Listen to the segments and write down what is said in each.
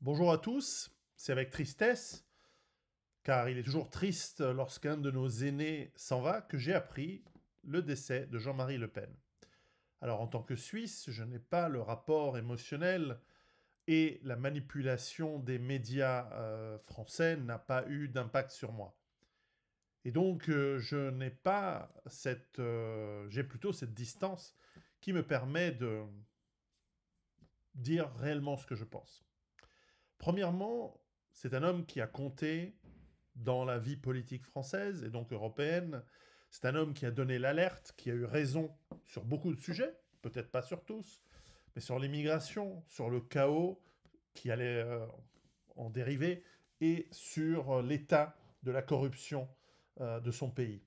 Bonjour à tous, c'est avec tristesse, car il est toujours triste lorsqu'un de nos aînés s'en va, que j'ai appris le décès de Jean-Marie Le Pen. Alors en tant que Suisse, je n'ai pas le rapport émotionnel et la manipulation des médias français n'a pas eu d'impact sur moi. Et donc je n'ai pas cette... j'ai plutôt cette distance qui me permet de dire réellement ce que je pense. Premièrement, c'est un homme qui a compté dans la vie politique française et donc européenne. C'est un homme qui a donné l'alerte, qui a eu raison sur beaucoup de sujets, peut-être pas sur tous, mais sur l'immigration, sur le chaos qui allait en dériver et sur l'état de la corruption de son pays.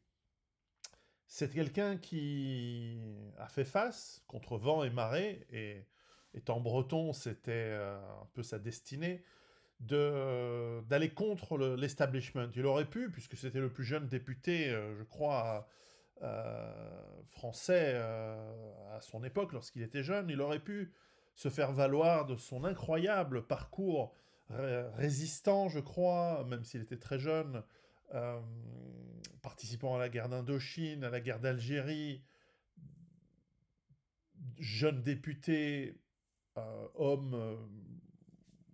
C'est quelqu'un qui a fait face contre vent et marée, et étant breton, c'était un peu sa destinée, d'aller contre l'establishment. Il aurait pu, puisque c'était le plus jeune député, je crois, français à son époque, lorsqu'il était jeune, il aurait pu se faire valoir de son incroyable parcours résistant, je crois, même s'il était très jeune, euh, participant à la guerre d'Indochine, à la guerre d'Algérie, jeune député, homme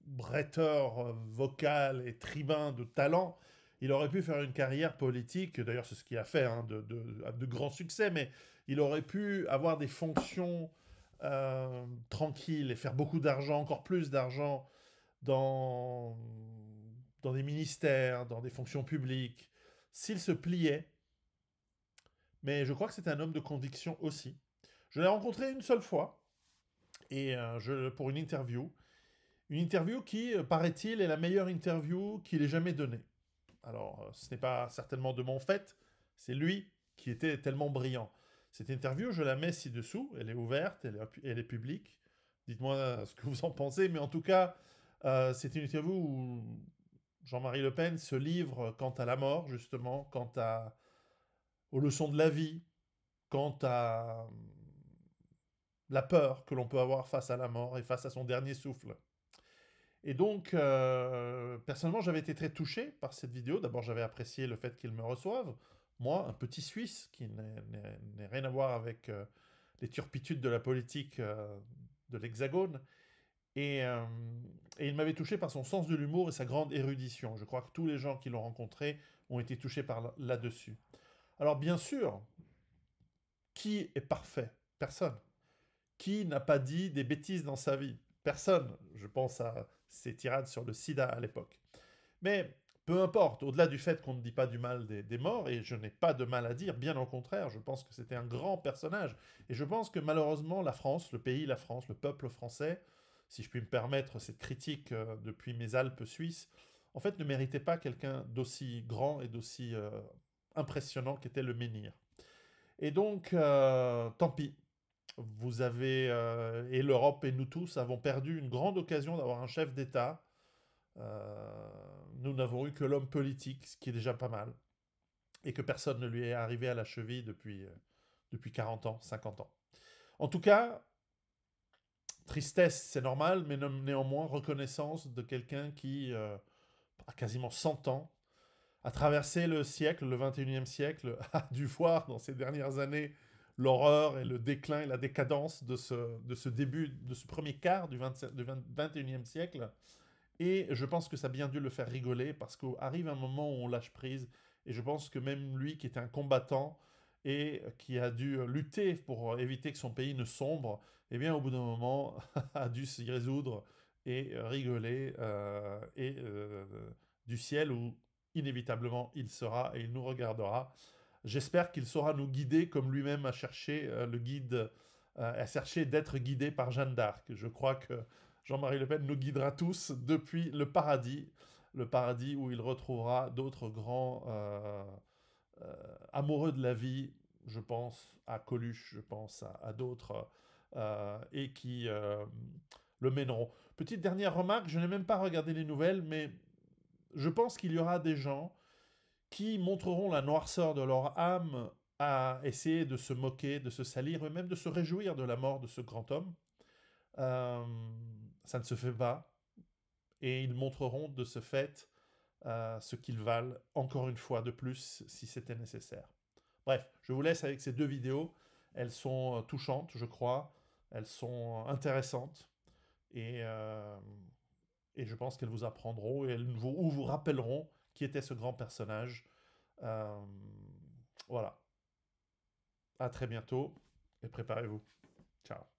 bretteur vocal et tribun de talent, il aurait pu faire une carrière politique, d'ailleurs c'est ce qu'il a fait, hein, de grands succès, mais il aurait pu avoir des fonctions tranquilles et faire beaucoup d'argent, encore plus d'argent dans, dans des ministères, dans des fonctions publiques, s'il se pliait. Mais je crois que c'est un homme de conviction aussi. Je l'ai rencontré une seule fois, et pour une interview qui, paraît-il, est la meilleure interview qu'il ait jamais donnée. Alors, ce n'est pas certainement de mon fait, c'est lui qui était tellement brillant. Cette interview, je la mets ci-dessous, elle est ouverte, elle est publique. Dites-moi ce que vous en pensez, mais en tout cas, c'est une interview où Jean-Marie Le Pen se livre quant à la mort, justement, aux leçons de la vie, quant à la peur que l'on peut avoir face à la mort et face à son dernier souffle. Et donc, personnellement, j'avais été très touché par cette vidéo. D'abord, j'avais apprécié le fait qu'ils me reçoivent. Moi, un petit Suisse qui n'est rien à voir avec les turpitudes de la politique de l'Hexagone. Et, euh, et il m'avait touché par son sens de l'humour et sa grande érudition. Je crois que tous les gens qui l'ont rencontré ont été touchés par là-dessus. Alors, bien sûr, qui est parfait? Personne. Qui n'a pas dit des bêtises dans sa vie? Personne. Je pense à ses tirades sur le sida à l'époque. Mais peu importe, au-delà du fait qu'on ne dit pas du mal des morts, et je n'ai pas de mal à dire, bien au contraire, je pense que c'était un grand personnage. Et je pense que malheureusement, la France, le pays, la France, le peuple français, si je puis me permettre cette critique depuis mes Alpes suisses, en fait ne méritait pas quelqu'un d'aussi grand et d'aussi impressionnant qu'était le menhir. Et donc, tant pis. Vous avez, et l'Europe et nous tous avons perdu une grande occasion d'avoir un chef d'État. Nous n'avons eu que l'homme politique, ce qui est déjà pas mal, et que personne ne lui est arrivé à la cheville depuis 40 ans, 50 ans. En tout cas, tristesse, c'est normal, mais néanmoins reconnaissance de quelqu'un qui a quasiment 100 ans, a traversé le siècle, le 21e siècle, a dû voir dans ces dernières années l'horreur et le déclin et la décadence de ce début, de ce premier quart du 21e siècle. Et je pense que ça a bien dû le faire rigoler parce qu'arrive un moment où on lâche prise. Et je pense que même lui, qui était un combattant et qui a dû lutter pour éviter que son pays ne sombre, eh bien, au bout d'un moment, a dû s'y résoudre et rigoler du ciel où inévitablement il sera et il nous regardera. J'espère qu'il saura nous guider comme lui-même a cherché a cherché d'être guidé par Jeanne d'Arc. Je crois que Jean-Marie Le Pen nous guidera tous depuis le paradis où il retrouvera d'autres grands amoureux de la vie. Je pense à Coluche, je pense à d'autres, et qui le mèneront. Petite dernière remarque, je n'ai même pas regardé les nouvelles, mais je pense qu'il y aura des gens qui montreront la noirceur de leur âme à essayer de se moquer, de se salir, et même de se réjouir de la mort de ce grand homme. Euh, Ça ne se fait pas. et ils montreront de ce fait ce qu'ils valent, encore une fois de plus, si c'était nécessaire. Bref, je vous laisse avec ces 2 vidéos. Elles sont touchantes, je crois. Elles sont intéressantes. Et je pense qu'elles vous apprendront ou vous rappelleront qui était ce grand personnage. Euh, voilà. À très bientôt et préparez-vous. Ciao.